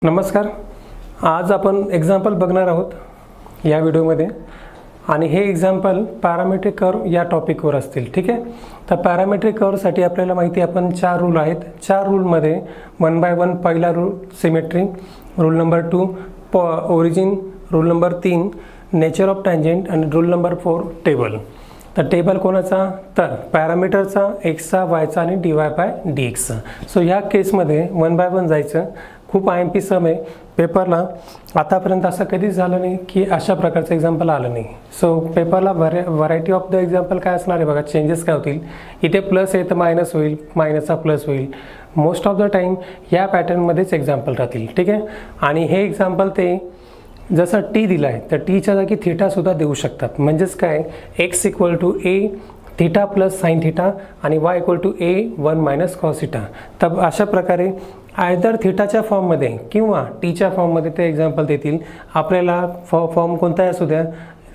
नमस्कार. आज आपण एक्झाम्पल बघणार आहोत या व्हिडिओमध्ये आणि हे एक्झाम्पल पॅरामेट्रिक कर्व या टॉपिकवर असतील. ठीक आहे. तर पॅरामेट्रिक कर्वसाठी आपल्याला माहिती आहे आपण 4 रूल आहेत. 4 रूलमध्ये 1 बाय 1 पहिला rule symmetry, rule number 2 origin, rule number 3 nature of tangent आणि रूल नंबर 4 टेबल. तर टेबल कोणाचा? तर पॅरामीटरचा, एक्सचा, वायचा आणि dy बाय dxचा. सो ह्या केसमध्ये 1 बाय 1 जायचं. खूप IMP सम आहे पेपरला. आतापर्यंत असं कधीच झालं नाही की अशा प्रकारचं एक्झाम्पल आलं नाही. सो पेपरला व्हरायटी ऑफ द एक्झाम्पल काय असणार आहे बघा. चेंजेस काय होतील, इथे प्लस आहे तर मायनस होईल, मायनसचा प्लस होईल. मोस्ट ऑफ द टाईम या पॅटर्नमध्येच एक्झाम्पल राहतील. ठीक आहे. आणि हे एक्झाम्पल ते जसं टी दिलं आहे तर टीच्या जागी थिटासुद्धा देऊ शकतात. म्हणजेच काय, x equal to a theta plus sine theta आणि y equal to A 1 minus cos theta. तर अशा प्रकारे आयदर थिटाच्या फॉर्ममध्ये किंवा टीच्या फॉर्ममध्ये ते एक्झाम्पल देतील आपल्याला. फॉर्म कोणताही असू द्या,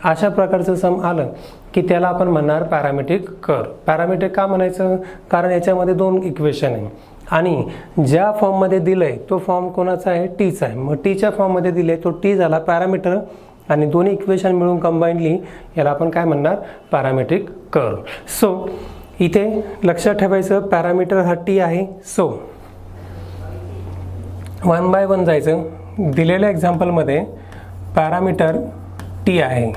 अशा प्रकारचं सम आलं की त्याला आपण म्हणणार पॅरामेट्रिक कर्व. पॅरामेट्रिक का म्हणायचं? कारण याच्यामध्ये 2 इक्वेशन आहे आणि ज्या फॉर्ममध्ये दिलं आहे तो फॉर्म कोणाचा आहे? टीचा आहे. मग टीच्या फॉर्ममध्ये दिलं आहे तो टी झाला पॅरामीटर आणि दोन्ही इक्वेशन मिळून कंबाईनली याला आपण काय म्हणणार? Parametric curve. सो इथे लक्षात ठेवायचं पॅरामीटर हा टी आहे. सो 1 बाय 1 जायचं. दिलेल्या एक्झाम्पलमध्ये पॅरामीटर टी आहे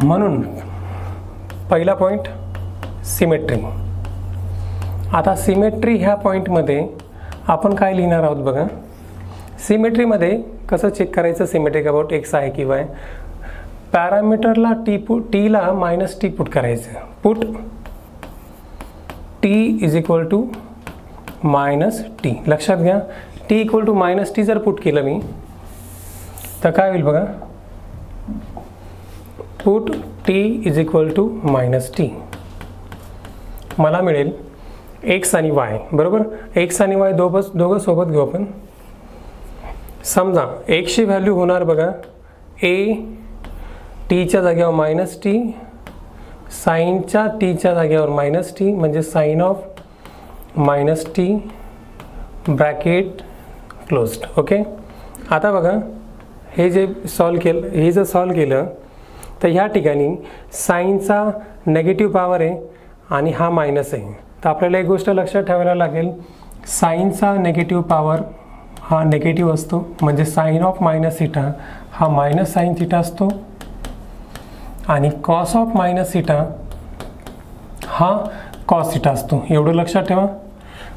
म्हणून पहिला पॉईंट सिमेट्री. आता सिमेट्री ह्या पॉईंटमध्ये आपण काय लिहिणार आहोत बघा. सिमेट्रीमध्ये कसं चेक करायचं सिमेट्रिक अबाउट एक्स आहे की वाय. पॅरामीटरला टीला मायनस टी पुट करायचं. Put T is equal to minus T. लक्षात घ्या, T equal to minus T जर पुट केलं मी तर काय होईल बघा. पुट T is equal to minus टी. मला मिळेल एक्स आणि वाय. बरोबर, एक्स आणि वाय दोघं सोबत घेऊ आपण. समजा एक्सची व्हॅल्यू होणार बघा ए टीच्या जागेवर मायनस टी, साईनच्या टीच्या जागेवर मायनस टी म्हणजे sine of minus T bracket closed. Okay. आता बघा हे जे सॉल्व केलं तर ह्या ठिकाणी साईनचा नेगेटिव्ह पॉवर आहे आणि हा मायनस आहे. तर आपल्याला एक गोष्ट लक्षात ठेवायला लागेल, साईनचा नेगेटिव्ह पॉवर हा नेगेटिव्ह असतो म्हणजे साईन ऑफ मायनस थिटा हा मायनस साईन थिटा असतो आणि कॉस ऑफ मायनस थिटा हा कॉस थिटा असतो. एवढं लक्षात ठेवा.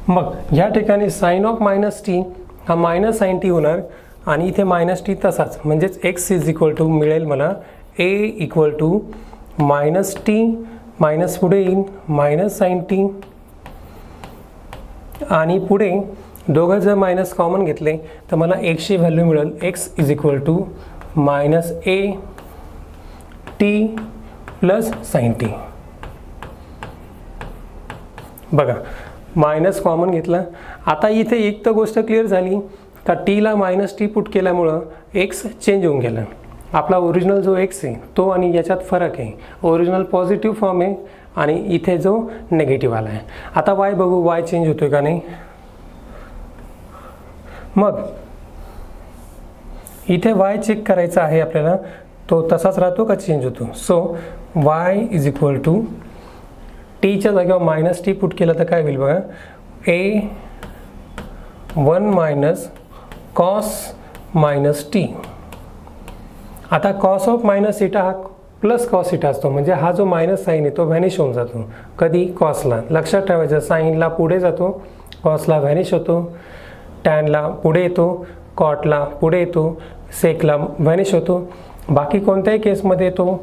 मग या ठिकाणी साइन ऑफ मायनस टी हा मायनस साइन टी होणार आणि इथे मायनस टी तसाच. म्हणजेच एक्स इज इक्वल टू मिळेल मला a equal to minus t, minus पुढे येईल मायनस साइन टी आणि पुढे दोघं जर मायनस कॉमन घेतले तर मला एक्सची व्हॅल्यू मिळेल X is equal to minus A T plus sine T. बघा मायनस कॉमन घेतला. आता इथे एक तर गोष्ट क्लिअर झाली का टीला मायनस टी पुट केल्यामुळं एक्स चेंज होऊन गेला. आपला ओरिजिनल जो एक्स आहे तो आणि याच्यात फरक आहे. ओरिजिनल पॉझिटिव्ह फॉर्म आहे आणि इथे जो नेगेटिव्ह आला आहे. आता वाय बघू, वाय चेंज होतोय का नाही. मग इथे वाय चेक करायचा आहे आपल्याला, तो तसाच राहतो का चेंज होतो. So Y is equal to टीच्या जागेवर मायनस टी पुट केलं तर काय होईल बघा. ए 1 मायनस कॉस मायनस टी. आता कॉस ऑफ मायनस थिटा हा प्लस कॉस थिटा असतो म्हणजे हा जो मायनस साईन आहे तो व्हॅनिश होऊन जातो. कधी? कॉसला. लक्षात ठेवायचं, साईनला पुढे जातो, कॉसला व्हॅनिश होतो, टॅनला पुढे येतो, कॉटला पुढे येतो, सेकला व्हॅनिश होतो. बाकी कोणत्याही केसमध्ये तो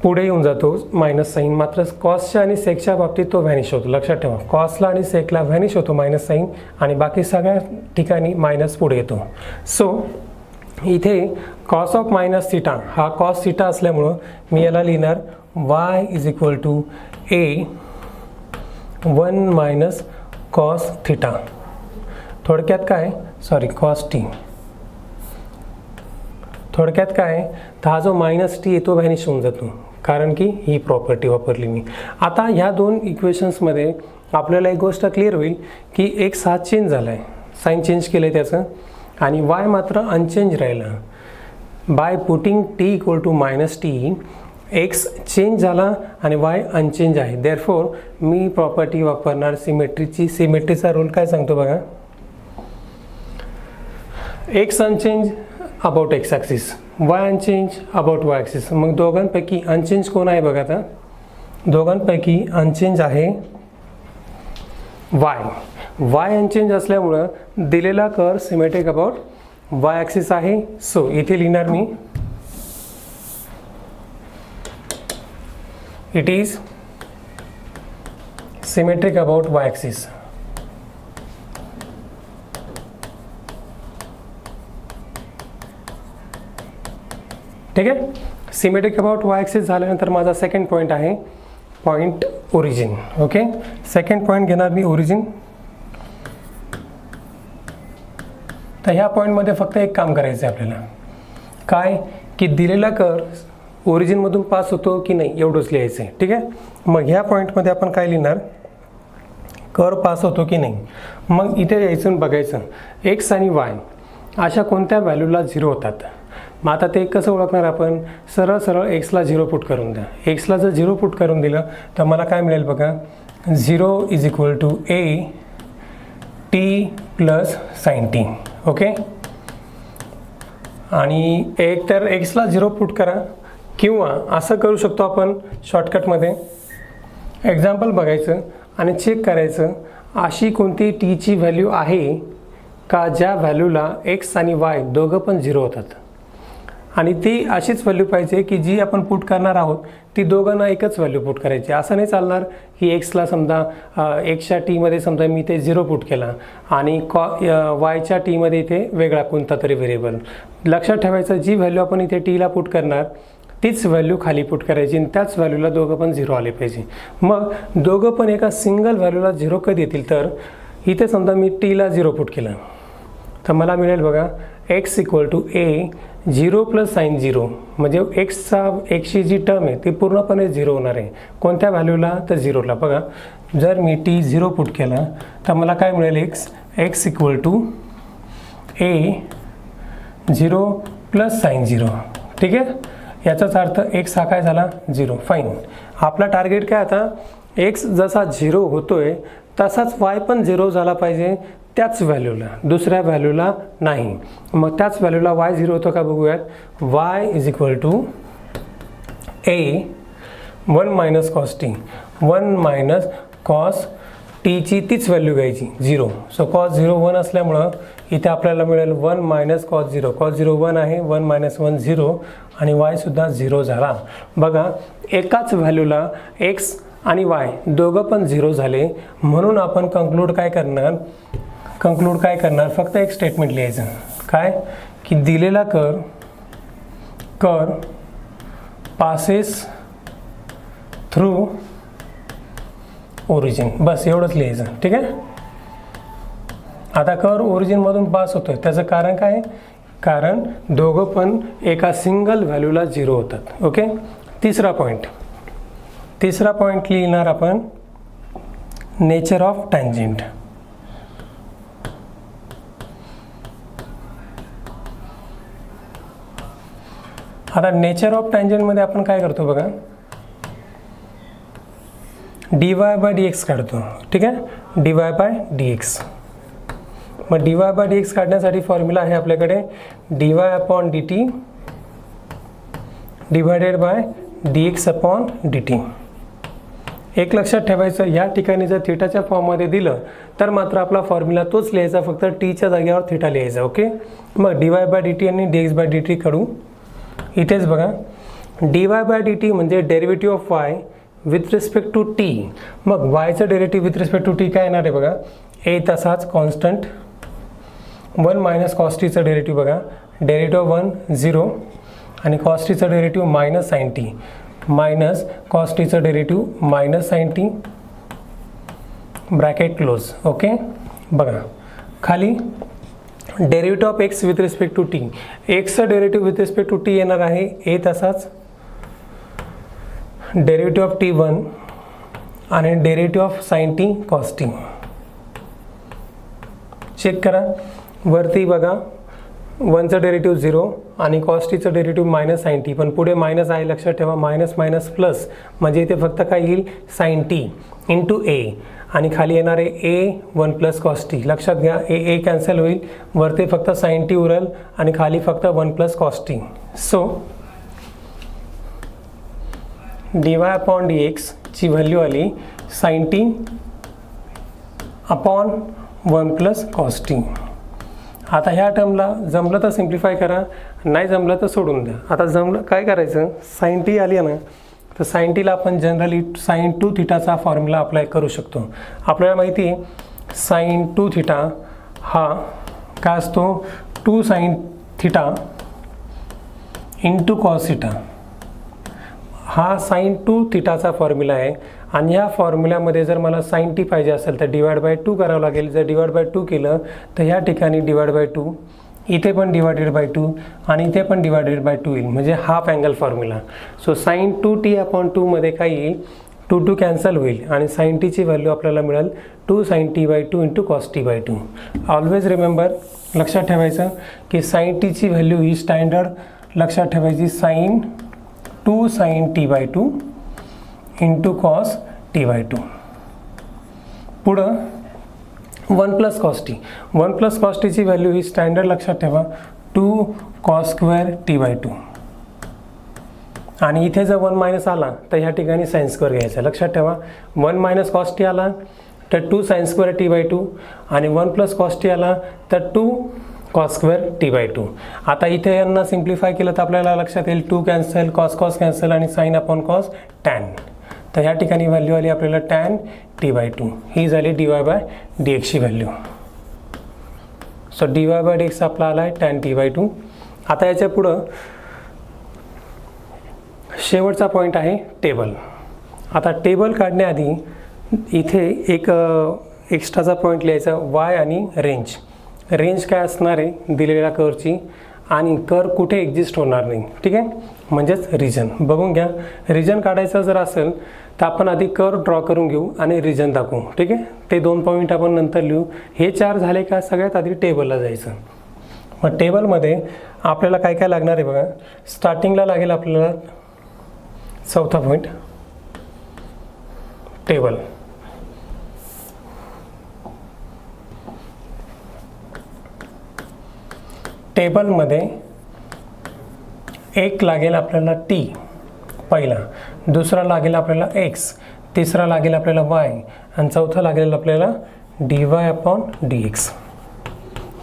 पुढे येऊन जातो मायनस साईन. मात्र कॉसच्या आणि सेकच्या बाबतीत तो व्हॅनिश होतो. लक्षात ठेवा, कॉसला आणि सेकला व्हॅनिश होतो मायनस साईन आणि बाकी सगळ्या ठिकाणी मायनस पुढे येतो. सो इथे कॉस ऑफ मायनस थिटा हा कॉस थिटा असल्यामुळं मी याला लिहिणार Y is equal to A 1 minus cos theta. थोडक्यात काय, कॉस टी. थोडक्यात काय, तर हा जो मायनस टी आहे तो व्हॅनिश होऊन जातो कारण की ही प्रॉपर्टी वापरली मी. आता ह्या दोन इक्वेशन्समध्ये आपल्याला एक गोष्ट क्लिअर होईल की एक्स हा चेंज झाला आहे, साईन चेंज केलं आहे त्याचं, आणि वाय मात्र अनचेंज राहिलं. By putting T equal to -t X change झाला आणि वाय अनचेंज आहे. देअरफॉर मी प्रॉपर्टी वापरणार सिमेट्रीची. सिमेट्रीचा रूल काय सांगतो बघा, X unchange about X axis, Y unchange about Y axis. मग दोघांपैकी अनचेंज कोण आहे बघा, आता दोघांपैकी अनचेंज आहे वाय. वाय अनचेंज असल्यामुळं दिलेला curve symmetric about Y axis आहे. सो इथे लिहिणार me it is symmetric about Y axis. ठीक आहे, सिमेट्रिक अबाउट वाय ॲक्सिस झाल्यानंतर माझा सेकंड पॉईंट आहे point origin. Okay, second point घेणार मी ओरिजिन. तर ह्या पॉईंटमध्ये फक्त एक काम करायचं आहे आपल्याला, काय की दिलेला कर्व ओरिजिनमधून पास होतो की नाही एवढंच लिहायचं आहे. ठीक आहे, मग ह्या पॉईंटमध्ये आपण काय लिहिणार, कर्व पास होतो की नाही. मग इथे यायचं बघायचं एक्स आणि वाय अशा कोणत्या व्हॅल्यूला 0 होतात. मग आता ते कसं ओळखणार आपण, सरळ सरळ एक्सला 0 पुट करून द्या. एक्सला जर 0 पुट करून दिलं तर मला काय मिळेल बघा, 0 is equal to A T plus sine T. Okay, आणि एक तर एक्सला 0 पुट करा, किंवा असं करू शकतो आपण शॉर्टकटमध्ये एक्झाम्पल बघायचं आणि चेक करायचं अशी कोणती टीची व्हॅल्यू आहे का ज्या व्हॅल्यूला एक्स आणि वाय दोघं पण 0 होतात. आणि ती अशीच व्हॅल्यू पाहिजे की जी आपण पुट करणार आहोत ती दोघांना एकच व्हॅल्यू पुट करायची. असं नाही चालणार की एक्सला समजा एक्सच्या टीमध्ये समजा मी ते 0 पुट केला आणि वायच्या टीमध्ये इथे वेगळा कोणता तरी व्हेरिएबल. लक्षात ठेवायचं जी व्हॅल्यू आपण इथे टीला पुट करणार तीच व्हॅल्यू खाली पुट करायची आणि त्याच व्हॅल्यूला दोघं पण 0 आले पाहिजे. मग दोघं पण एका सिंगल व्हॅल्यूला 0 कधी येतील, तर इथे समजा मी टीला 0 पुट केलं तर मला मिळेल बघा X equal to A 0 plus sine 0, म्हणजे एक्सची जी टर्म आहे ती पूर्णपणे 0 होणार आहे. कोणत्या व्हॅल्यूला, तर 0ला. बघा जर मी टी 0 पुट केला तर मला काय मिळेल, X equal to A 0 plus sine 0. ठीक आहे, याचाच अर्थ एक्स हा काय झाला 0. फाईन, आपला टार्गेट काय आता, एक्स जसा 0 होतोय तसाच वाय पण 0 झाला पाहिजे त्याच व्हॅल्यूला, दुसऱ्या व्हॅल्यूला नाही. मग त्याच व्हॅल्यूला वाय 0 होतो का बघूयात. Y is equal to A 1 minus cos T, 1 minus cos टीची तीच व्हॅल्यू घ्यायची 0. सो कॉस 0 1 असल्यामुळं इथे आपल्याला मिळेल 1 मायनस कॉस 0. कॉस 0 1 आहे, 1 मायनस 1 0, आणि वाय सुद्धा 0 झाला. बघा एकाच व्हॅल्यूला एक्स आणि वाय दोघं पण 0 झाले, म्हणून आपण कंक्लूड काय करणार, फक्त एक स्टेटमेंट लिहायचं, काय की दिलेला कर्व पासेस थ्रू ओरिजिन, बस एवढंच लिहायचं. ठीक आहे, आता कर्व ओरिजिनमधून पास होतोय त्याचं कारण काय, कारण दोघं पण एका सिंगल व्हॅल्यूला 0 होतात. ओके, तिसरा पॉईंट लिहिणार आपण नेचर ऑफ टँजेंट. आता नेचर ऑफ टँजेंटमध्ये आपण काय करतो बघा, dy बाय dx काढतो. ठीक आहे, dy बाय dx. मग dy बाय dx काढण्यासाठी फॉर्म्युला आहे आपल्याकडे dy upon dt divided by dx upon dt. एक लक्षात ठेवायचं, या ठिकाणी जर थिटाच्या फॉर्ममध्ये दिलं तर मात्र आपला फॉर्म्युला तोच लिहायचा, फक्त टीच्या जागेवर थिटा लिहायचा. ओके, मग dy बाय dt आणि dx बाय dt काढू. इथेच बघा dy बाय dt म्हणजे derivative of y with respect to t. मग वायचं derivative with respect to t काय येणार आहे बघा, ए तसाच कॉन्स्टंट 1 मायनस कॉस टीचं डेरिव्हेटिव्ह बघा, डेरिव्हेटिव्ह 1 0, आणि कॉस टीचं derivative minus sine t, minus cos टीचं derivative minus sine t, bracket close. Okay, बघा खाली derivative of x with respect to t, एक्सचं derivative with respect to t येणार आहे ए तसाच, डेरिव्हेटिव्ह ऑफ टी 1 आणि derivative of sine t cos t. Check करा वरती बघा 1चं डेरिव्हेटिव्ह 0 आणि कॉस टीचं डेरिव्हेटिव्ह मायनस साइन टी, पण पुढे मायनस आहे लक्षात ठेवा. मायनस मायनस प्लस म्हणजे इथे फक्त काय येईल साइन टी इंटू ए आणि खाली येणार आहे ए 1 प्लस कॉस टी. लक्षात घ्या ए कॅन्सल होईल, वरती फक्त साइन टी उरेल आणि खाली फक्त 1 plus cos T. So dy upon dx ची व्हॅल्यू आली sine T upon 1 plus cos T. आता ह्या टर्मला जमलं तर सिम्प्लिफाय करा, नाही जमलं तर सोडून द्या. आता जमलं काय करायचं, साइन टी आली आहे ना, तर साइन टीला आपण जनरली साइन 2 थिटाचा फॉर्म्युला अप्लाय करू शकतो. आपल्याला माहिती आहे साइन 2 थिटा हा काय असतो 2 sine theta into cos theta. हा साइन 2 थिटाचा फॉर्म्युला आहे आणि ह्या फॉर्म्युल्यामध्ये जर मला साइन टी पाहिजे असेल तर डिवाइड बाय 2 करावं लागेल. जर डिवाइड बाय 2 केलं तर ह्या ठिकाणी डिवाइड बाय 2, इथे पण डिवायडेड बाय 2 आणि इथे पण डिवायडेड बाय 2 येईल, म्हणजे half angle formula. So sine 2t upon 2 मध्ये काय येईल 2 कॅन्सल होईल आणि साइन टीची व्हॅल्यू आपल्याला मिळेल 2 sine T by 2 into cos T by 2. Always remember, लक्षात ठेवायचं की साइन टीची व्हॅल्यू ही स्टँडर्ड लक्षात ठेवायची sine 2 sine T by 2 into cos T by 2. पुढं 1 plus cos T. 1 plus cos टीची व्हॅल्यू ही स्टँडर्ड लक्षात ठेवा 2 कॉस स्क्वेअर टी बाय 2 आणि इथे जर 1 मायनस आला तर ह्या ठिकाणी साइन स्क्वेअर घ्यायचा. लक्षात ठेवा 1 मायनस कॉस टी आला तर 2 साइन स्क्वेअर टी बाय 2 आणि 1 प्लस कॉस टी आला तर 2 कॉस स्क्वेअर टी बाय 2. आता इथे यांना सिम्प्लिफाय केलं तर आपल्याला लक्षात येईल 2 कॅन्सल, कॉस कॅन्सल आणि साइन अपॉन कॉस टॅन. तर ह्या ठिकाणी व्हॅल्यू आली आपल्याला टॅन टी बाय 2. ही झाली dy बाय dx ची value. So dy by dx आपला आला आहे टॅन टी बाय 2. आता याच्या पुढं शेवटचा पॉईंट आहे टेबल. आता टेबल काढण्याआधी इथे एक एक्स्ट्राचा पॉईंट लिहायचा y आणि रेंज. रेंज काय असणार आहे दिलेल्या कर्वची आणि कर्व कुठे एक्झिस्ट होणार नाही, ठीक आहे, म्हणजेच रिजन. बघून घ्या, रिजन काढायचं जर असेल तर आपण आधी कर्व ड्रॉ करून घेऊ आणि रिजन दाखवू, ठीक आहे. ते 2 पॉईंट आपण नंतर लिहू. हे 4 झाले का सगळ्यात आधी टेबलला जायचं. मग टेबलमध्ये आपल्याला काय काय लागणार आहे बघा. स्टार्टिंगला लागेल आपल्याला 4था पॉईंट टेबल. टेबलमध्ये एक लागेल आपल्याला टी पहिला, दुसरा लागेल आपल्याला एक्स, तिसरा लागेल आपल्याला वाय आणि चौथा लागेल आपल्याला dy अपॉन dx.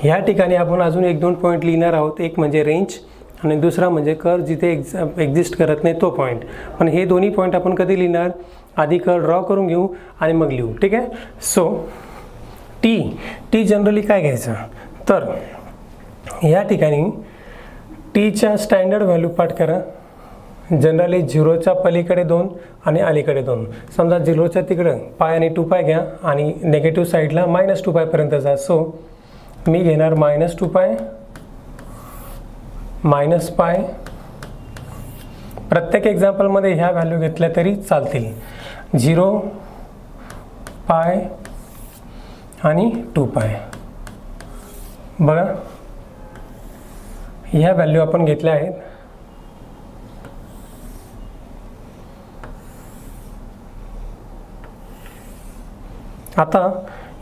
ह्या ठिकाणी आपण अजून 1-2 पॉईंट लिहिणार आहोत. एक म्हणजे रेंज आणि दुसरा म्हणजे कर्व जिथे एक्झिस्ट करत नाही तो पॉईंट. पण हे दोन्ही पॉईंट आपण कधी लिहिणार, आधी कर्व ड्रॉ करून घेऊ आणि मग लिहू, ठीक आहे. सो टी जनरली काय घ्यायचं तर या ठिकाणी टीच्या स्टँडर्ड व्हॅल्यू पाठ करा. जनरली 0च्या पलीकडे 2 आणि अलीकडे 2. समजा 0च्या तिकडं पाय आणि 2π घ्या आणि नेगेटिव्ह साईडला -2π पर्यंत जा. सो मी घेणार -2π -π. प्रत्येक एक्झाम्पलमध्ये ह्या व्हॅल्यू घेतल्या तरी चालतील. 0 π आणि 2π. बघा ह्या व्हॅल्यू आपण घेतल्या आहेत. आता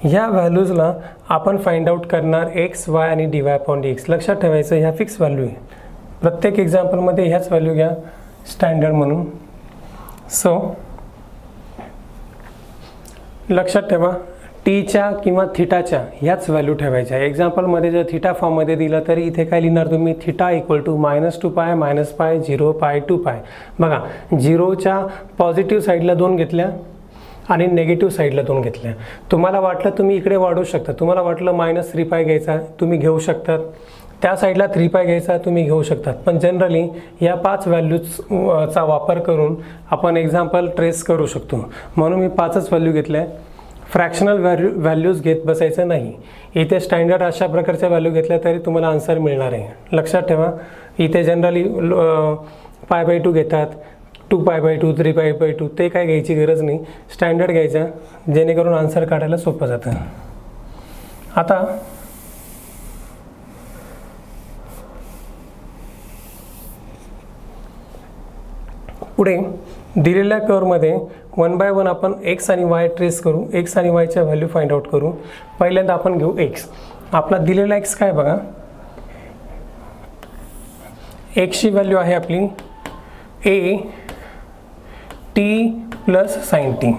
ह्या व्हॅल्यूजला आपण फाइंड आउट करणार एक्स वाय आणि dy अपॉन dx. लक्षात ठेवायचं ह्या फिक्स व्हॅल्यू आहे. प्रत्येक एक्झाम्पलमध्ये ह्याच व्हॅल्यू घ्या स्टँडर्ड म्हणून. सो लक्षात ठेवा टीच्या किंवा थिटाच्या ह्याच व्हॅल्यू ठेवायच्या. एक्झाम्पलमध्ये जर थिटा फॉर्ममध्ये दिलं तरी इथे काय लिहिणार तुम्ही थिटा इक्वल टू -2π -π 0π 2π. बघा 0च्या पॉझिटिव्ह साईडला 2 घेतल्या आणि नेगेटिव्ह साईडला 2 घेतल्या. तुम्हाला वाटलं तुम्ही इकडे वाढवू शकता, तुम्हाला वाटलं -3π घ्यायचा तुम्ही घेऊ शकतात, त्या साईडला 3π घ्यायचा तुम्ही घेऊ शकतात. पण जनरली या 5 व्हॅल्यूजचा वापर करून आपण एक्झाम्पल ट्रेस करू शकतो. म्हणून मी 5च व्हॅल्यू घेतल्या. फ्रॅक्शनल व्हॅल्यूज घेत बसायचं नाही. इथे स्टँडर्ड अशा प्रकारच्या व्हॅल्यू घेतल्या तरी तुम्हाला आन्सर मिळणार आहे. लक्षात ठेवा इथे जनरली π/2 घेतात, 2π/2 3π/2 ते काय घ्यायची गरज नाही, स्टँडर्ड घ्यायचा जेणेकरून आन्सर काढायला सोपं जातं. आता पुढे दिलेल्या कर्वमध्ये 1 बाय 1 आपण x आणि y ट्रेस करू, x आणि y च्या व्हॅल्यू फाइंड आउट करू. पहिल्यांदा आपण घेऊ x. आपला दिलेला x काय बघा, x ची व्हॅल्यू आहे आपली a t plus sign t,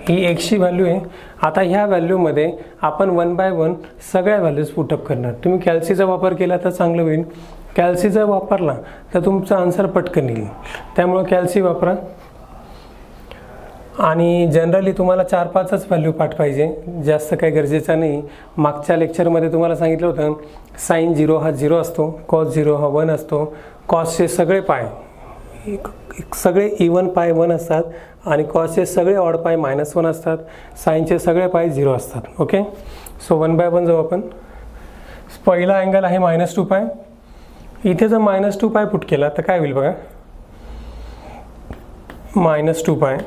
he x ची व्हॅल्यू आहे. आता ह्या व्हॅल्यूमध्ये आपण 1 बाय 1 सगळ्या व्हॅल्यूज पुटअप करणार. तुम्ही कॅल्सीचा वापर केला तर चांगलं होईल, कॅल्सी जर वापरला तर तुमचा आन्सर पटकन येईल, त्यामुळे कॅल्सी वापरा. आणि जनरली तुम्हाला 4-5च व्हॅल्यू पाठ पाहिजे, जास्त काही गरजेचं नाही. मागच्या लेक्चरमध्ये तुम्हाला सांगितलं होतं साइन 0 हा 0 असतो, कॉस 0 हा 1 असतो, कॉसचे सगळे पाय सगळे इवन पाय 1 असतात आणि कॉसचे सगळे ऑड पाय -1 असतात, साइनचे सगळे पाय 0 असतात. ओके, सो 1 बाय 1 जाऊ आपण. पहिला अँगल आहे -2π. इथे जर -2π पुट केला तर काय होईल बघा, -2π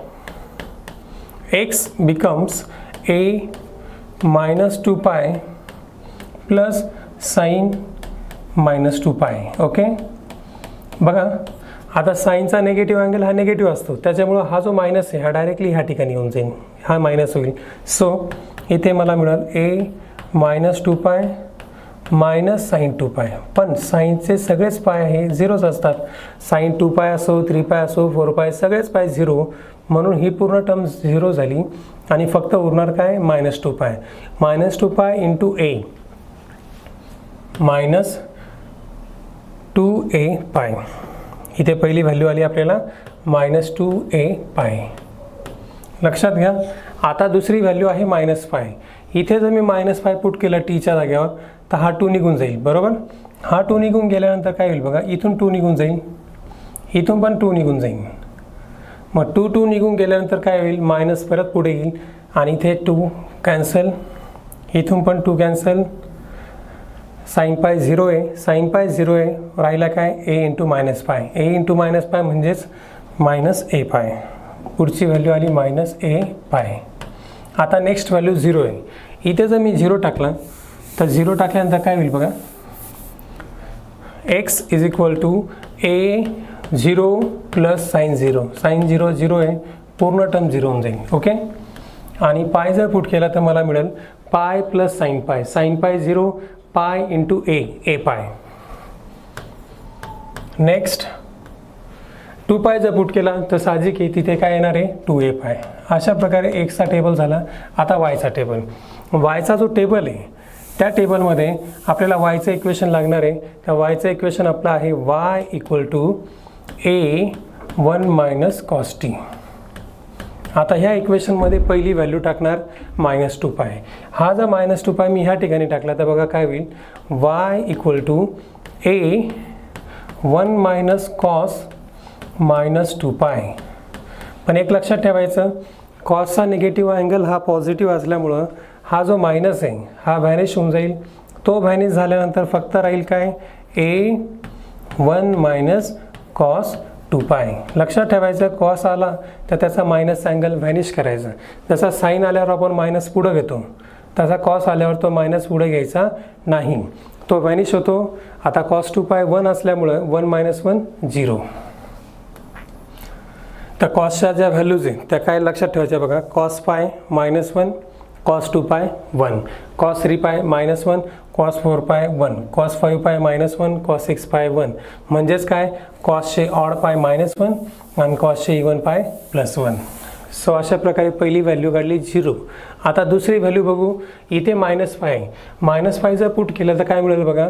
x becomes a -2π plus sine -2π. Okay, बघा आता साइनचा निगेटिव्ह अँगल हा निगेटिव्ह असतो, त्याच्यामुळे हा जो मायनस आहे हा डायरेक्टली ह्या ठिकाणी येऊन जाईल, हा मायनस होईल. सो इथे मला मिळेल a -2π मायनस साइन 2π. पण साइनचे सगळेच पाय हे 0च असतात, साइन 2π असो 3π असो 4π सगळेच पाय 0, म्हणून ही पूर्ण टर्म 0 झाली आणि फक्त उरणार काय -2π. -2π इंटू a मायनस 2a π. इथे पहिली व्हॅल्यू आली आपल्याला -2a π. लक्षात घ्या. आता दुसरी व्हॅल्यू आहे -π. इथे जर मी -π पुट केलं टीच्या जागेवर तर हा 2 निघून जाईल, बरोबर. हा 2 निघून गेल्यानंतर काय होईल बघा, इथून 2 निघून जाईल, इथून पण 2 निघून जाईल. मग 2 निघून गेल्यानंतर काय होईल, मायनस परत पुढे येईल आणि इथे 2 कॅन्सल, इथून पण 2 कॅन्सल, साइन पाय 0 आहे, साइन पाय 0 आहे, राहिला काय a इंटू -π. a इंटू -π म्हणजेच -a π. पुढची व्हॅल्यू आली -a π. आता नेक्स्ट व्हॅल्यू 0 आहे. इथे जर मी 0 टाकला तर 0 टाकल्यानंतर काय होईल बघा, x is equal to a 0 plus sine 0. Sine 0 0 आहे, पूर्ण टर्म 0 होऊन जाईल. ओके, आणि पाय जर पुट केला तर मला मिळेल पाय प्लस साइन पाय, साइन पाय 0 पाय इंटू a पाय. नेक्स्ट 2π जर पुट केला तर साहजिक आहे तिथे काय येणार आहे 2a पाय. अशा प्रकारे x चा टेबल झाला. आता y चा टेबल, y चा जो टेबल आहे त्या टेबलमध्ये आपल्याला y चं इक्वेशन लागणार आहे. त्या y चं इक्वेशन आपलं आहे y equal to a 1 minus cos t. आता ह्या इक्वेशनमध्ये पहिली व्हॅल्यू टाकणार -2π. हा जर -2π मी ह्या ठिकाणी टाकला तर बघा काय होईल, y equal to a 1 minus cos -2π. पण एक लक्षात ठेवायचं, कॉसचा निगेटिव्ह अँगल हा पॉझिटिव्ह असल्यामुळं हा जो मायनस आहे हा व्हॅनिश होऊन जाईल. तो व्हॅनिश झाल्यानंतर फक्त राहील काय a 1 मायनस कॉस 2π. लक्षात ठेवायचं, कॉस आला तर त्याचा मायनस अँगल व्हॅनिश करायचा. जसा साइन आल्यावर आपण मायनस पुढं घेतो तसा कॉस आल्यावर तो मायनस पुढे घ्यायचा नाही, तो व्हॅनिश होतो. आता कॉस 2π 1 असल्यामुळं 1 मायनस 1 0. तर कॉसच्या ज्या व्हॅल्यूज आहे त्या काय लक्षात ठेवायच्या बघा, cos pi -1, cos 2π 1, cos 3π -1, cos 4π 1, cos 5π -1, cos 6π 1. म्हणजेच काय, कॉसचे ऑड पाय -1 आणि कॉसचे इवन पाय +1. सो अशा प्रकारे पहिली व्हॅल्यू काढली 0. आता दुसरी व्हॅल्यू बघू. इथे -π आहे, -π जर पुट केलं तर काय मिळेल बघा,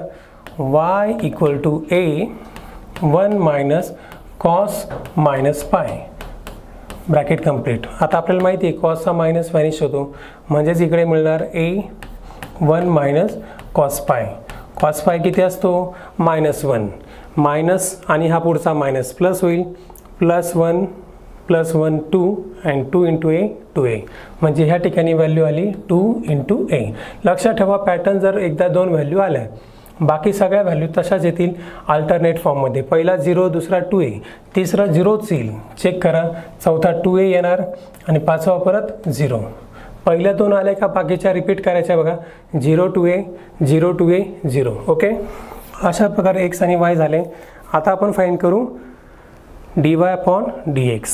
y equal to a 1 minus cos -π. Bracket complete. आता आपल्याला माहिती आहे कॉसचा मायनस व्हॅनिश होतो, म्हणजेच इकडे मिळणार a 1 minus cos pi. Cos pi किती असतो -1, मायनस आणि हा पुढचा मायनस प्लस होईल, +1 +1 2 अँड 2 इंटू a 2a. म्हणजे ह्या ठिकाणी व्हॅल्यू आली 2 इंटू a. लक्षात ठेवा, पॅटर्न जर एकदा 2 व्हॅल्यू आल्या बाकी सगळ्या व्हॅल्यू तशाच येतील अल्टरनेट फॉर्ममध्ये. पहिला 0, दुसरा 2a, तिसरा 0च येईल. चेक करा, चौथा 2a येणार आणि पाचवा परत 0. पहिल्या दोन आले का बाकीच्या रिपीट करायच्या बघा. 0 2a 0 2a 0. ओके, अशा प्रकारे x आणि y झाले. आता आपण फाइंड करू dy/dx.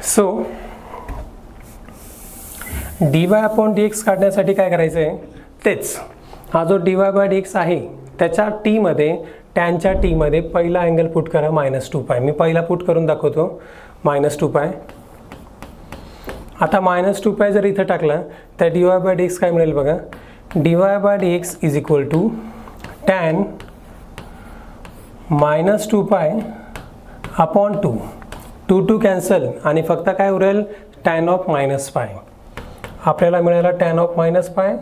सो dy/dx काढण्यासाठी काय करायचं आहे, तेच हा जो dy/dx आहे त्याच्या t मध्ये, टॅनच्या t मध्ये पहिला अँगल पुट करा -2π. मी पहिला पुट करून दाखवतो -2π. आता -2π जर इथं टाकला तर dy/dx काय मिळेल बघा. dy/dx is equal to tan -2π upon 2. 2 cancel आणि फक्त काय उरेल, टॅन ऑफ -π. आपल्याला मिळाला टॅन ऑफ -π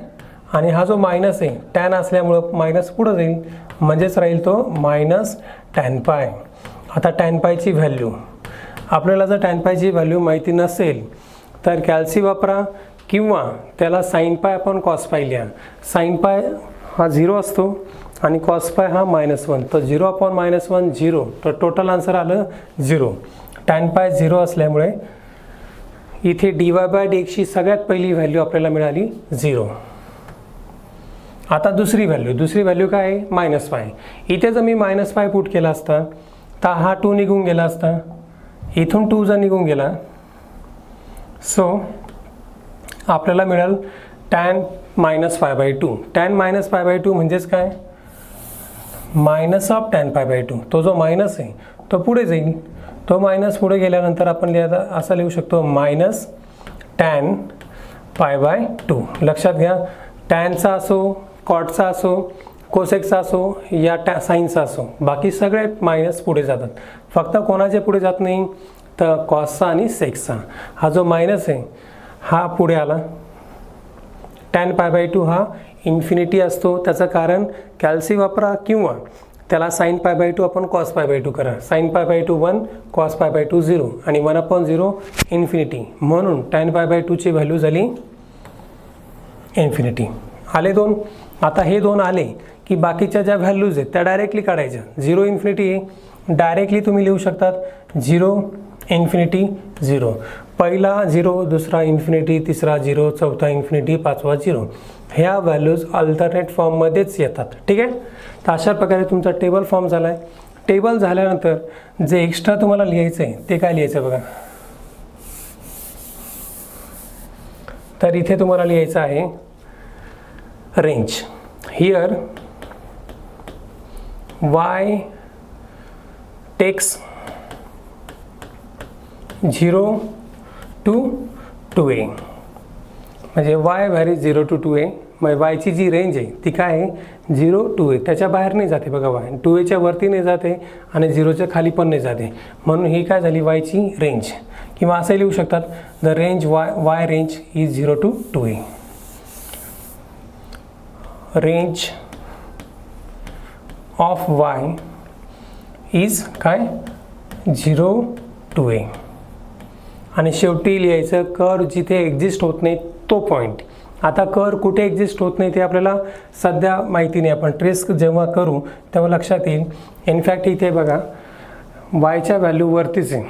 आणि हा जो मायनस आहे टॅन असल्यामुळं मायनस पुढं जाईल, म्हणजेच राहील तो -tan π. आता tan π ची व्हॅल्यू आपल्याला, जर tan π ची व्हॅल्यू माहिती नसेल तर कॅल्सी वापरा किंवा त्याला sin π आपण cos π लिहा. sin π हा 0 असतो आणि cos π हा -1, तर 0 अपॉन -1 0, तर टोटल आन्सर आलं 0. tan π 0 असल्यामुळे इथे dy/dx ची सगळ्यात पहिली व्हॅल्यू आपल्याला मिळाली 0. आता दुसरी व्हॅल्यू काय आहे, -π. इथे जर मी -π पुट केला असता तर हा 2 निघून गेला असता, इथून 2 जर निघून गेला, सो आपल्याला मिळेल tan -π/2. tan -π/2 म्हणजेच काय, मायनस ऑफ tan π/2. तो जो मायनस आहे तो पुढे जाईल, तो मायनस पुढे गेल्यानंतर आपण असं लिहू शकतो -tan π/2. लक्षात घ्या, टॅनचा असो, कॉटचा असो, कोसेकचा असो या साईनचा असो, बाकी सगळे मायनस पुढे जातात. फक्त कोणाचे पुढे जात नाही, तर कॉसचा आणि सेक्सचा. हा जो मायनस आहे हा पुढे आला. tan π/2 हा इन्फिनिटी असतो, त्याचं कारण कॅल्सी वापरा किंवा त्याला sin π/2 आपण cos π/2 करा. sin π/2 1, cos π/2 0 आणि 1/0 इन्फिनिटी, म्हणून tan π/2 ची व्हॅल्यू झाली इन्फिनिटी. आले दोन. आता हे दोन आले की बाकीच्या ज्या व्हॅल्यूज आहेत त्या डायरेक्टली काढायच्या. 0 इन्फिनिटी आहे, डायरेक्टली तुम्ही लिहू शकतात 0 इन्फिनिटी 0. पहिला 0, दुसरा इन्फिनिटी, तिसरा 0, चौथा इन्फिनिटी, पाचवा 0. ह्या व्हॅल्यूज अल्टरनेट फॉर्ममध्येच येतात. ठीक आहे, तर अशा प्रकारे तुमचा टेबल फॉर्म झाला आहे. टेबल झाल्यानंतर जे एक्स्ट्रा तुम्हाला लिहायचं आहे ते काय लिहायचं बघा. तर इथे तुम्हाला लिहायचं आहे range. Here y takes 0 to 2a, म्हणजे y व्हॅरीज 0 to 2a. मग y ची जी रेंज आहे ती काय आहे, 0 to a. त्याच्या बाहेर नाही जाते बघा, y 2a वरती नाही जाते आणि 0च्या खाली पण नाही जाते, म्हणून ही काय झाली y ची रेंज. किंवा असं लिहू शकतात, the range y range is 0 to 2a. Range of y is काय 0 to a. आणि शेवटी लिहायचं कर्व जिथे एक्झिस्ट होत नाही तो पॉईंट. आता कर्व कुठे एक्झिस्ट होत नाही ते आपल्याला सध्या माहिती नाही, आपण ट्रेस जेव्हा करू तेव्हा लक्षात येईल. इनफॅक्ट इथे बघा वायच्या व्हॅल्यू वरतीच आहे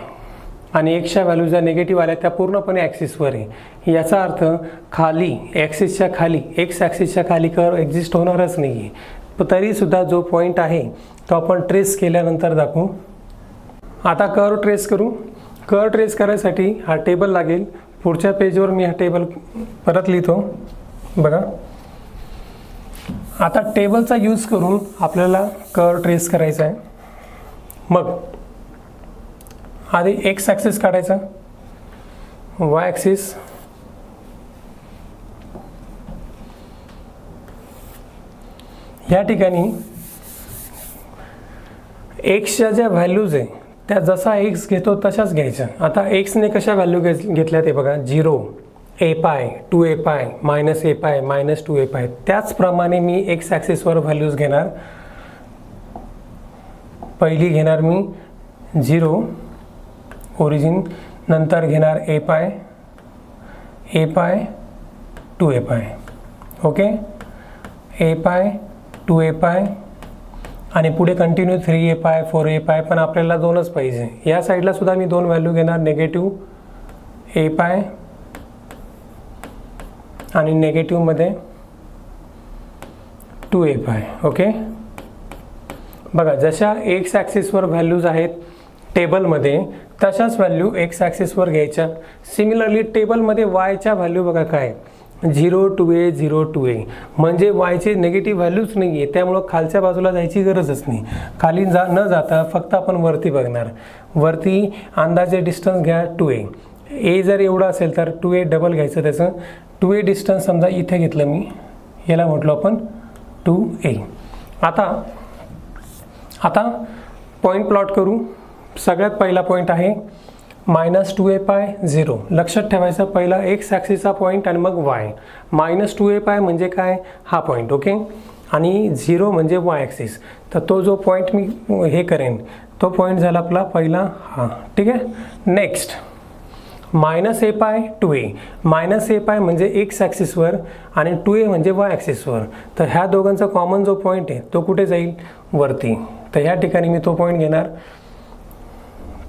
आणि एक्सच्या व्हॅल्यू ज्या निगेटिव्ह आल्या त्या पूर्णपणे ॲक्सिसवर आहे. याचा अर्थ खाली ॲक्सिसच्या खाली, एक्स ॲक्सिसच्या खाली कर्व एक्झिस्ट होणारच नाही आहे. तरीसुद्धा जो पॉईंट आहे तो आपण ट्रेस केल्यानंतर दाखवू. आता कर्व ट्रेस करू. कर्व ट्रेस करायसाठी हा टेबल लागेल. पुढच्या पेजवर मी हा टेबल परत लिहितो बघा. आता टेबलचा यूज करून आपल्याला कर्व ट्रेस करायचा आहे. मग आधी एक्स ॲक्सिस काढायचा, वाय ॲक्सिस, या ठिकाणी एक्सच्या ज्या व्हॅल्यूज आहे त्या जसा एक्स घेतो तशाच घ्यायच्या. आता एक्सने कशा व्हॅल्यू घेतल्या ते बघा, 0, a पाय, 2a पाय, -a पाय, -2a पाय. त्याचप्रमाणे मी एक्स ॲक्सिसवर व्हॅल्यूज घेणार. पहिली घेणार मी 0 ओरिजिन, नंतर घेणार a पाय, 2a पाय. ओके, a पाय, 2a पाय, आणि पुढे कंटिन्यू 3a पाय 4a पाय, पण आपल्याला दोनच पाहिजे. या साईडला सुद्धा मी दोन व्हॅल्यू घेणार, निगेटिव्ह a पाय आणि निगेटिव्हमध्ये 2a पाय. ओके, बघा जशा एक्स ॲक्सिसवर व्हॅल्यूज आहेत टेबलमध्ये तशाच व्हॅल्यू एक्स ॲक्सिसवर घ्यायच्या. सिमिलरली टेबलमध्ये वायच्या व्हॅल्यू बघा काय 0 2a 0 2a, म्हणजे वायचे निगेटिव्ह व्हॅल्यूच नाही आहे, त्यामुळं खालच्या बाजूला जायची गरजच नाही. खाली न जाता फक्त आपण वरती बघणार. वरती अंदाजे डिस्टन्स घ्या 2a. ए जर एवढं असेल तर 2a डबल घ्यायचं त्याचं. 2a डिस्टन्स समजा इथे घेतलं मी, याला म्हटलो आपण 2a. आता पॉईंट प्लॉट करू. सगळ्यात पहिला पॉईंट आहे -2a पाय 0. लक्षात ठेवायचं पहिला एक्स ॲक्सिसचा पॉईंट आणि मग वाय. -2a पाय म्हणजे काय, हा पॉईंट. ओके, आणि 0 म्हणजे वाय ॲक्सिस. तर तो जो पॉईंट मी हे करेन तो पॉईंट झाला आपला पहिला हा. ठीक आहे, नेक्स्ट -a पाय 2a. -a पाय म्हणजे एक्स ॲक्सिसवर आणि 2a म्हणजे वाय ॲक्सिसवर. तर ह्या दोघांचा कॉमन जो पॉईंट आहे तो कुठे जाईल, वरती. तर ह्या ठिकाणी मी तो पॉईंट घेणार.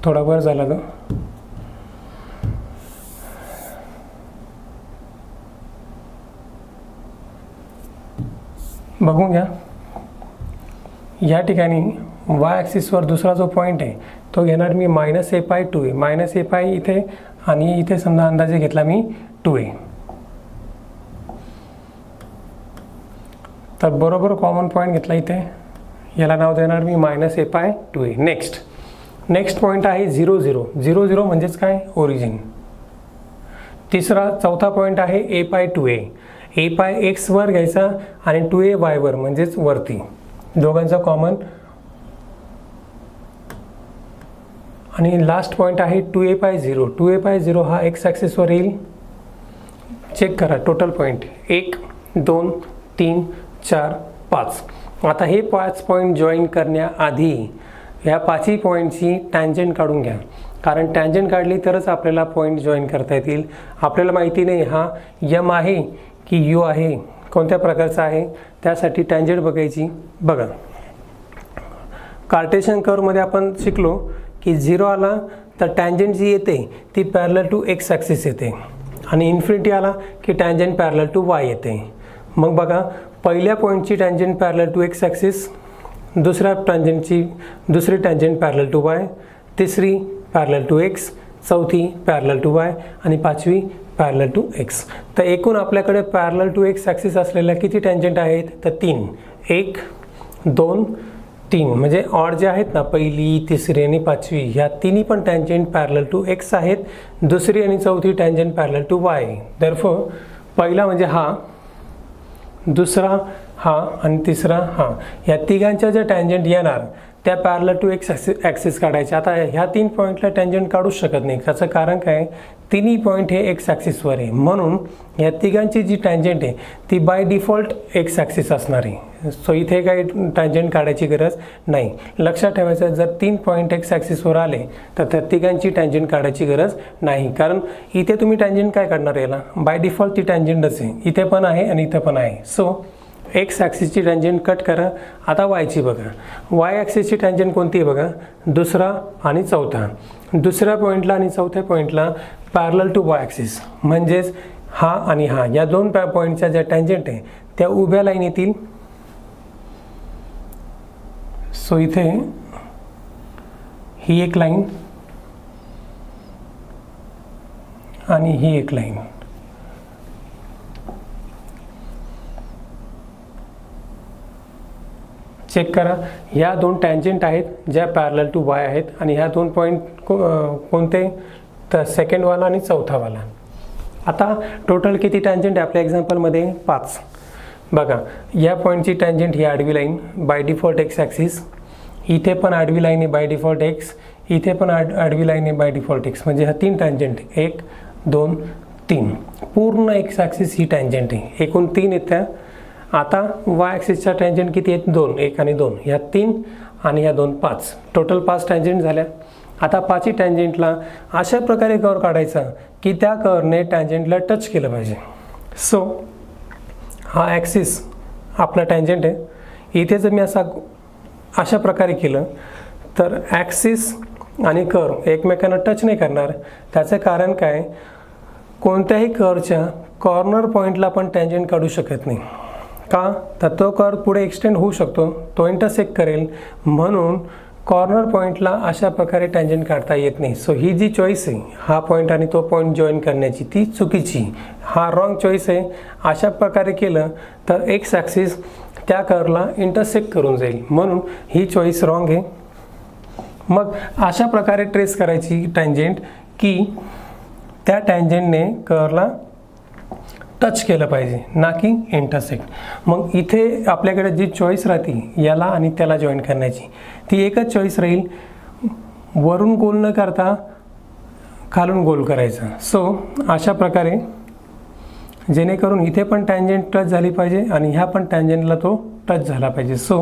थोडा वर झाला तो. बघून घ्या, या ठिकाणी वाय ॲक्सिसवर दुसरा जो पॉईंट आहे तो घेणार मी -a पाय 2a. -a पाय इथे आणि इथे समजा अंदाजे घेतला मी 2a. तर बरोबर कॉमन पॉईंट घेतला इथे, याला नाव देणार मी -a पाय 2a. नेक्स्ट पॉईंट आहे 0 0. 0 0 म्हणजेच काय, ओरिजिन. चौथा पॉईंट आहे a पाय 2a. a पाय x वर घ्यायचा आणि 2a y वर म्हणजेच वरती, दोघांचा कॉमन. आणि लास्ट पॉईंट आहे 2a पाय 0. 2a पाय 0 हा एक्स ॲक्सिसवर येईल. चेक करा टोटल पॉईंट 1 2 3 4 5. आता हे 5 पॉईंट जॉईन करण्याआधी ह्या 5ही पॉईंटची टँजंट काढून घ्या, कारण टँजंट काढली तरच आपल्याला पॉईंट जॉईन करता येतील. आपल्याला माहिती नाही हा यम आहे की यू आहे, कोणत्या प्रकारचा आहे, त्यासाठी टँजंट बघायची. बघा कार्टेशियन कर्वमध्ये आपण शिकलो की 0 आला तर टँजंट जी येते ती पॅरलल टू एक्स ॲक्सिस येते, आणि इन्फिनिटी आला की टँजंट पॅरलल टू वाय येते. मग बघा पहिल्या पॉईंटची tangent parallel to X axis, दुसरी टँजंट पॅरलल टू वाय, तिसरी पॅरलल टू एक्स, चौथी पॅरलल टू वाय आणि पाचवी पॅरलल टू एक्स. तर एकूण आपल्याकडे पॅरलल टू एक्स ॲक्सिस असलेल्या किती टँजंट आहेत, तर 3. 1 2 3 म्हणजे ऑड जे आहेत ना, पहिली तिसरी आणि पाचवी, ह्या तिन्ही पण टँजंट पॅरलल टू एक्स आहेत. दुसरी आणि चौथी tangent parallel to Y. Therefore पहिला म्हणजे हा, दुसरा हा आणि तिसरा हा, या तिघांच्या ज्या टँजंट येणार त्या पॅरलल टू एक्स ॲक्सिस काढायच्या. आता ह्या 3 पॉईंटला टँजंट काढूच शकत नाही. त्याचं कारण काय, तिन्ही पॉईंट हे एक्स ॲक्सिसवर आहे, म्हणून या तिघांची जी टँजंट आहे ती बाय डिफॉल्ट एक्स ॲक्सिस असणार आहे. सो इथे काही टँजंट काढायची गरज नाही. लक्षात ठेवायचं, जर 3 पॉईंट एक्स ॲक्सिसवर आले तर त्या तिघांची टँजंट काढायची गरज नाही, कारण इथे तुम्ही टँजंट काय काढणार, याला बाय डिफॉल्ट ती टँजंटच आहे. इथे पण आहे आणि इथे पण आहे. सो एक्स ॲक्सिसची टँजंट कट करा. आता वायची बघा, वाय ॲक्सिसची टँजंट कोणती आहे बघा, दुसरा आणि चौथा. दुसऱ्या पॉईंटला आणि चौथ्या पॉईंटला पॅरलल टू वाय ॲक्सिस, म्हणजेच हा आणि हा, या 2 पॉईंटच्या ज्या टँजंट आहे त्या उभ्या लाईन येतील. सो इथे ही एक लाईन आणि ही एक लाईन. चेक करा, ह्या 2 टँजंट आहेत ज्या पॅरलल टू वाय आहेत, आणि ह्या 2 पॉईंट कोणते, तर सेकंडवाला आणि चौथावाला. आता टोटल किती टँजंट आहे आपल्या एक्झाम्पलमध्ये, 5. बघा या पॉईंटची टँजंट ही आडवी line by default x axis, इथे पण आडवी लाईन आहे बाय डिफॉल्ट एक्स, इथे पण आडवी लाईन आहे बाय डिफॉल्ट एक्स, म्हणजे ह्या 3 टँजंट 1 2 3 पूर्ण एक्स ॲक्सिस ही टँजंट आहे. एकूण 3 आहेत त्या. आता वाय ॲक्सिसच्या टँजंट किती आहेत, 2, 1 आणि 2, ह्या 3 आणि ह्या 2 5, टोटल 5 टँजंट झाल्या. आता 5ही टँजंटला अशा प्रकारे कर्व काढायचा की त्या कर्वने टँजंटला टच केलं पाहिजे. सो हा ॲक्सिस आपला टँजंट आहे. इथे जर मी असा अशा प्रकारे केलं तर ॲक्सिस आणि कर्व एकमेकांना टच नाही करणार. त्याचं कारण काय, कोणत्याही कर्वच्या कॉर्नर पॉईंटला आपण टँजंट काढू शकत नाही. का, तर तो कर्व पुढे एक्सटेंड होऊ शकतो, तो इंटरसेक्ट करेल, म्हणून कॉर्नर पॉईंटला अशा प्रकारे टँजंट काढता येत नाही. सो ही जी चॉईस आहे, हा पॉईंट आणि तो पॉईंट जॉईन करण्याची, ती चुकीची, हा रॉंग चॉईस आहे. अशा प्रकारे केलं तर एक्स ॲक्सिस त्या कर्वला इंटरसेक्ट करून जाईल, म्हणून ही चॉईस रॉंग आहे. मग अशा प्रकारे ट्रेस करायची टँजंट की त्या टँजंटने कर्वला टच केलं पाहिजे, ना की इंटरसेक्ट. मग इथे आपल्याकडे जी चॉईस राहते याला आणि त्याला जॉईन करण्याची, ती एकच चॉईस राहील, वरून गोल न करता खालून गोल करायचं. सो अशा प्रकारे जेणेकरून इथे पण टँजंट टच झाली पाहिजे आणि ह्या पण टँजंटला तो टच झाला पाहिजे. सो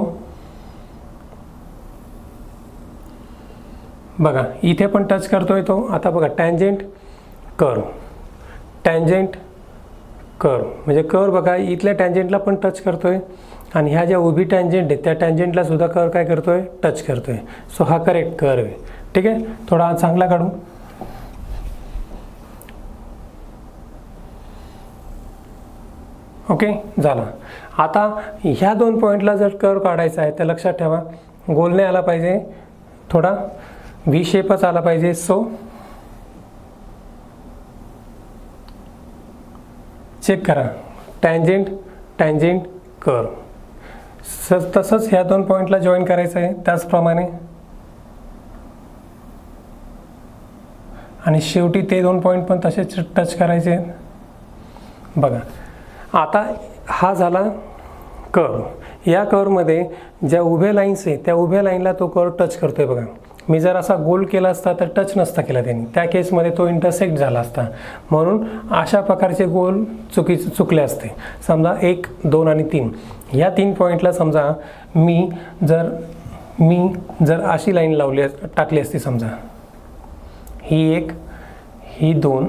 बघा इथे पण टच करतोय तो. आता बघा टँजंट कर्व, टँजंट कर्व, म्हणजे कर्व बघा इथल्या टँजंटला पण टच करतोय आणि ह्या ज्या उभी टँजंट आहे त्या टँजंटला सुद्धा कर्व काय करतोय, टच करतोय. सो हा करेक्ट कर्व आहे. ठीक आहे, थोडा चांगला काढू. ओके, झाला. आता ह्या दोन पॉईंटला जर कर्व काढायचा आहे तर लक्षात ठेवा, गोल नाही आला पाहिजे, थोडा व्ही शेपच आला पाहिजे. सो चेक करा, टँजंट टँजंट कर्व. तसंच ह्या दोन पॉईंटला जॉईन करायचं आहे त्याचप्रमाणे, आणि शेवटी ते दोन पॉईंट पण तसेच टच करायचे आहेत. बघा आता हा झाला कर्व. या कर्वमध्ये ज्या उभ्या लाईन्स आहे त्या उभ्या लाईनला तो कर्व टच करतोय. बघा मी जर असा गोल केला असता तर टच नसता केला त्यांनी, त्या केसमध्ये तो इंटरसेक्ट झाला असता, म्हणून अशा प्रकारचे गोल चुकले असते. समजा 1, 2 आणि 3 ह्या 3 पॉईंटला समजा मी जर अशी लाईन टाकली असती, समजा ही 1 ही 2,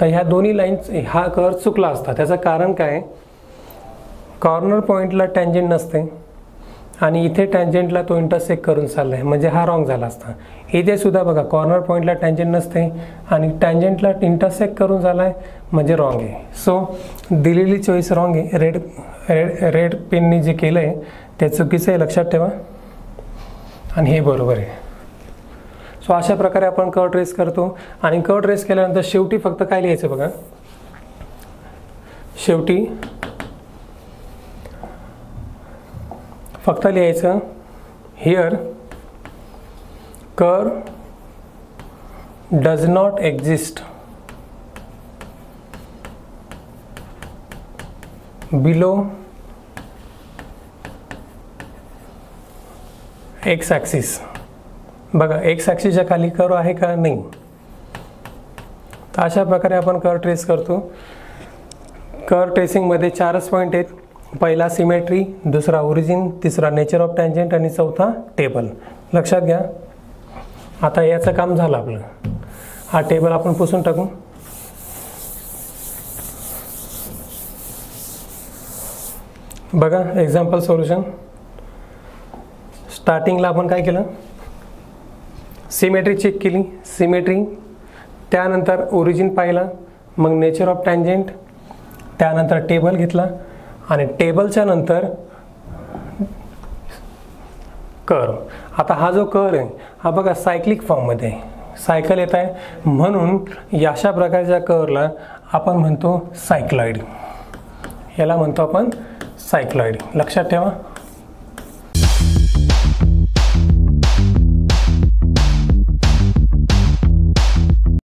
तर ह्या दोन्ही लाईन्स हा कर्व चुकला असता. त्याचं कारण काय, कॉर्नर पॉईंटला टँजंट नसते आणि इथे टँजंटला तो इंटरसेक्ट करून चालला आहे, म्हणजे हा रॉंग झाला असता. इथे सुद्धा बघा कॉर्नर पॉईंटला टँजंट नसते आणि टँजंटला इंटरसेक्ट करून झाला आहे, म्हणजे रॉंग आहे. सो दिलेली चॉईस रॉंग आहे. रेड पेनने जे केलं आहे ते चुकीचं आहे, लक्षात ठेवा, आणि हे बरोबर आहे. सो अशा प्रकारे आपण कर्व ट्रेस करतो. आणि कर्व ट्रेस केल्यानंतर शेवटी फक्त काय लिहायचं बघा, शेवटी फक्त लिहायचं here curve does not exist below x axis. बघा एक्स ॲक्सिसच्या खाली कर्व आहे का, नाही. तर अशा प्रकारे आपण कर्व ट्रेस करतो. कर्व ट्रेसिंगमध्ये 4च पॉईंट आहेत. पहिला सिमेट्री, दुसरा ओरिजिन, तिसरा नेचर ऑफ टँजंट आणि चौथा टेबल. लक्षात घ्या. आता याचं काम झालं आपलं. हा टेबल आपण पुसून टाकू. बघा एक्झाम्पल सोल्युशन. स्टार्टिंगला आपण काय केलं, सिमेट्री चेक केली, सिमेट्री, त्यानंतर ओरिजिन पाहिला, मग नेचर ऑफ टँजंट, त्यानंतर टेबल घेतला आणि टेबलच्या नंतर कर्व. आता हा जो कर्व आहे हा बघा सायक्लिक फॉर्ममध्ये आहे, सायकल येत आहे, म्हणून अशा प्रकारच्या कर्वला आपण म्हणतो सायक्लॉइड. याला म्हणतो आपण सायक्लॉइड. लक्षात ठेवा.